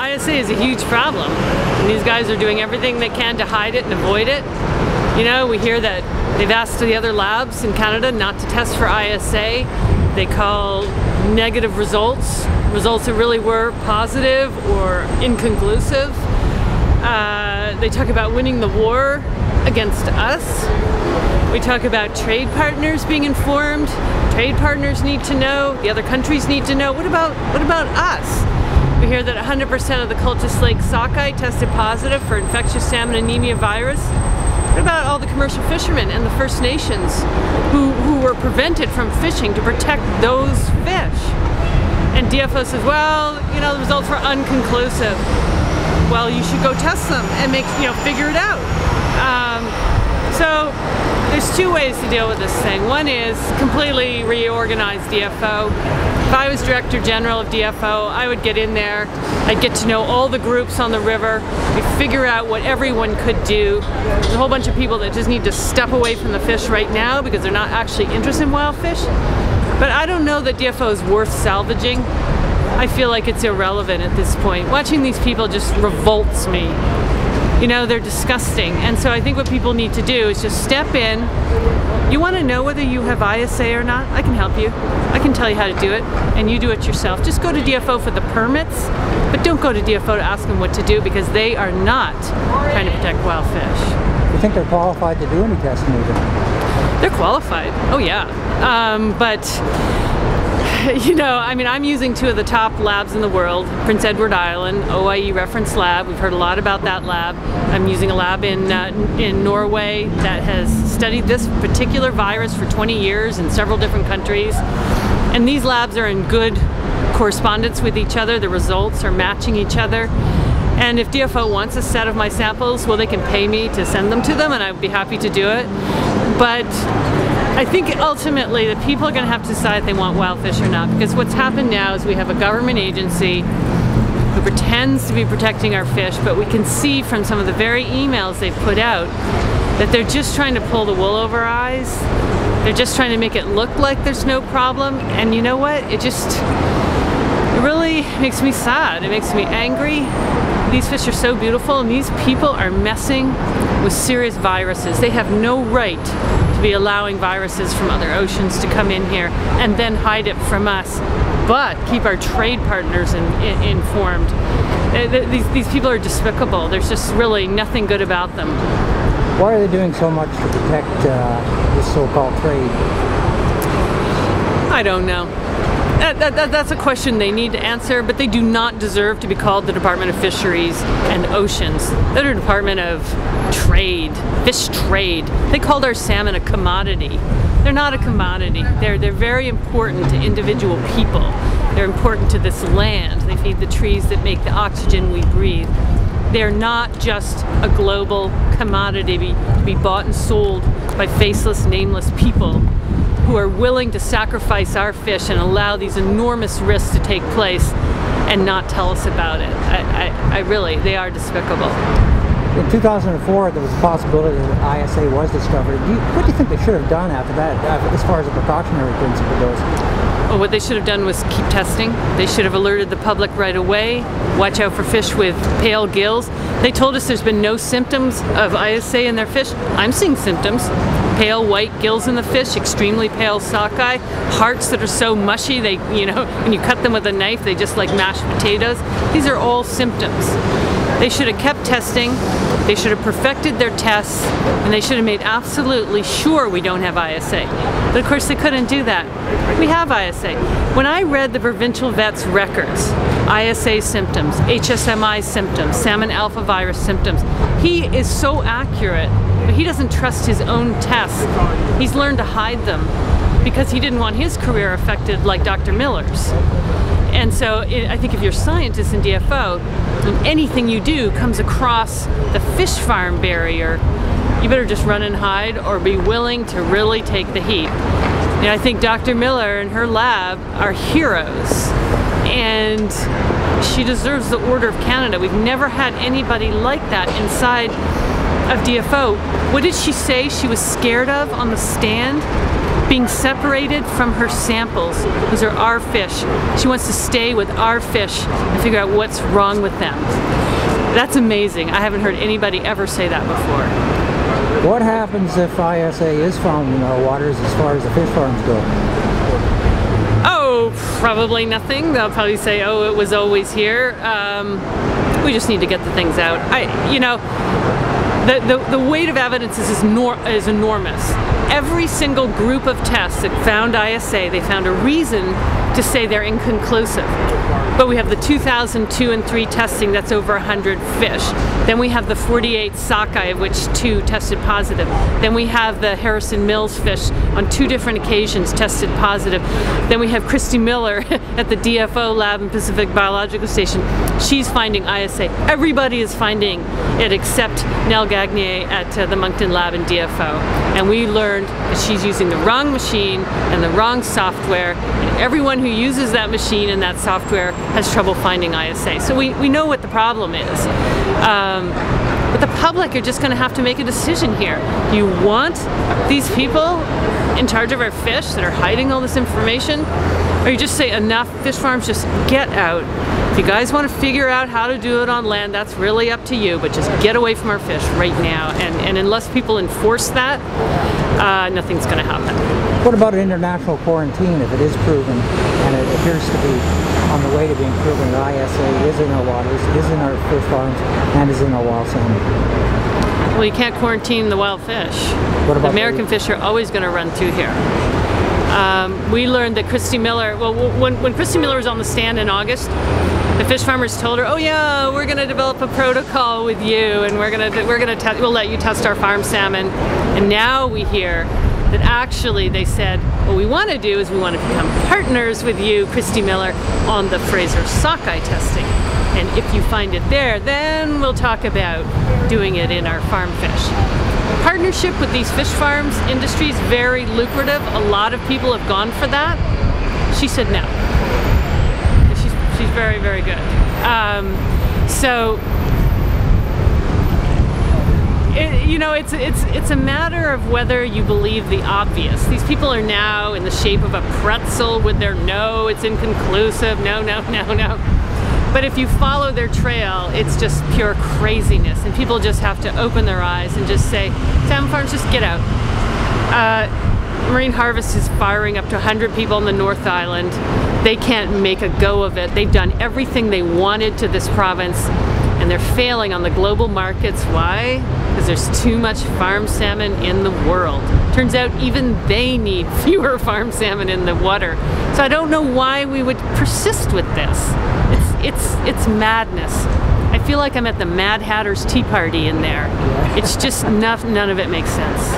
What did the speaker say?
ISA is a huge problem. And these guys are doing everything they can to hide it and avoid it. You know, we hear that they've asked the other labs in Canada not to test for ISA. They call negative results that really were positive or inconclusive. They talk about winning the war against us. We talk about trade partners being informed. Trade partners need to know. The other countries need to know. What about us? We hear that 100% of the cultist lake sockeye tested positive for infectious salmon anemia virus. What about all the commercial fishermen and the First Nations who were prevented from fishing to protect those fish? And DFO says, well, you know, the results were unconclusive. Well, you should go test them and figure it out. So there's two ways to deal with this thing. One is completely reorganize DFO. If I was Director General of DFO, I would get in there. I'd get to know all the groups on the river. We'd figure out what everyone could do. There's a whole bunch of people that just need to step away from the fish right now because they're not actually interested in wild fish. But I don't know that DFO is worth salvaging. I feel like it's irrelevant at this point. Watching these people just revolts me. You know, they're disgusting. And so I think what people need to do is just step in. You want to know whether you have ISA or not? I can help you. I can tell you how to do it, and you do it yourself. Just go to DFO for the permits, but don't go to DFO to ask them what to do because they are not trying to protect wild fish. You think they're qualified to do any testing even? They're qualified. Oh yeah. But you know, I mean, I'm using two of the top labs in the world, Prince Edward Island, OIE reference lab. We've heard a lot about that lab. I'm using a lab in Norway that has studied this particular virus for 20 years in several different countries. And these labs are in good correspondence with each other. The results are matching each other. And if DFO wants a set of my samples, well, they can pay me to send them to them, and I'd be happy to do it. But I think ultimately the people are going to have to decide if they want wild fish or not, because what's happened now is we have a government agency who pretends to be protecting our fish, but we can see from some of the very emails they've put out that they're just trying to pull the wool over our eyes. They're just trying to make it look like there's no problem, and you know what? It really makes me sad. It makes me angry. These fish are so beautiful, and these people are messing with serious viruses. They have no right to be allowing viruses from other oceans to come in here and then hide it from us, but keep our trade partners informed. These people are despicable. There's just really nothing good about them. Why are they doing so much to protect this so-called trade? I don't know. That's a question they need to answer, but they do not deserve to be called the Department of Fisheries and Oceans. They're the Department of Trade, Fish Trade. They called our salmon a commodity. They're not a commodity. They're very important to individual people. They're important to this land. They feed the trees that make the oxygen we breathe. They're not just a global commodity to be bought and sold by faceless, nameless people who are willing to sacrifice our fish and allow these enormous risks to take place and not tell us about it. They are despicable. In 2004, there was a possibility that ISA was discovered. What do you think they should have done after that, as far as the precautionary principle goes? Well, what they should have done was keep testing. They should have alerted the public right away. Watch out for fish with pale gills. They told us there's been no symptoms of ISA in their fish. I'm seeing symptoms. Pale white gills in the fish, extremely pale sockeye, hearts that are so mushy they, when you cut them with a knife, they just like mashed potatoes. These are all symptoms. They should have kept testing, they should have perfected their tests, and they should have made absolutely sure we don't have ISA. But of course they couldn't do that. We have ISA. When I read the provincial vet's records, ISA symptoms, HSMI symptoms, salmon alpha virus symptoms, he is so accurate, but he doesn't trust his own tests. He's learned to hide them because he didn't want his career affected like Dr. Miller's. And so I think if you're scientists in DFO, and anything you do comes across the fish farm barrier, you better just run and hide or be willing to really take the heat. I think Dr. Miller and her lab are heroes, and she deserves the Order of Canada. We've never had anybody like that inside of DFO. What did she say she was scared of on the stand? being separated from her samples. Those are our fish. She wants to stay with our fish and figure out what's wrong with them. That's amazing. I haven't heard anybody ever say that before. What happens if ISA is found in our waters as far as the fish farms go? Oh, probably nothing. They'll probably say, oh, it was always here. We just need to get the things out. The weight of evidence is enormous. Every single group of tests that found ISA, they found a reason to say they're inconclusive. But we have the 2002 and 3 testing, that's over 100 fish. Then we have the 48 sockeye, of which 2 tested positive. Then we have the Harrison Mills fish on 2 different occasions tested positive. Then we have Christy Miller at the DFO lab in Pacific Biological Station. She's finding ISA. Everybody is finding it except Nell Gagnier at the Moncton lab in DFO. And we learned that she's using the wrong machine and the wrong software. And everyone who uses that machine and that software has trouble finding ISA. So we know what the problem is. But the public are just going to have to make a decision here. You want these people in charge of our fish that are hiding all this information? Or you just say enough, fish farms, just get out. If you guys want to figure out how to do it on land, that's really up to you, but just get away from our fish right now. And unless people enforce that, nothing's going to happen. What about an international quarantine if it is proven, and it appears to be on the way to being proven that ISA is in our waters, is in our fish farms, and is in our wild salmon? Well, you can't quarantine the wild fish. What about the American fish are always going to run through here. We learned that Christy Miller, well, when Christy Miller was on the stand in August, the fish farmers told her, oh yeah, we're going to develop a protocol with you, and we'll let you test our farm salmon. And now we hear that actually they said, what we want to do is we want to become partners with you, Christy Miller, on the Fraser sockeye testing. And if you find it there, then we'll talk about doing it in our farm fish. Partnership with these fish farms industry is very lucrative. A lot of people have gone for that. She said no. She's very, very good. It's a matter of whether you believe the obvious. These people are now in the shape of a pretzel with their no, it's inconclusive, no, no, no, no. But if you follow their trail, it's just pure craziness, and people just have to open their eyes and just say, salmon farms, just get out. Marine Harvest is firing up to 100 people in the North Island. They can't make a go of it. They've done everything they wanted to this province, and they're failing on the global markets. Why? Because there's too much farm salmon in the world. Turns out even they need fewer farm salmon in the water. So I don't know why we would persist with this. It's madness. I feel like I'm at the Mad Hatter's Tea Party in there. It's just none of it makes sense.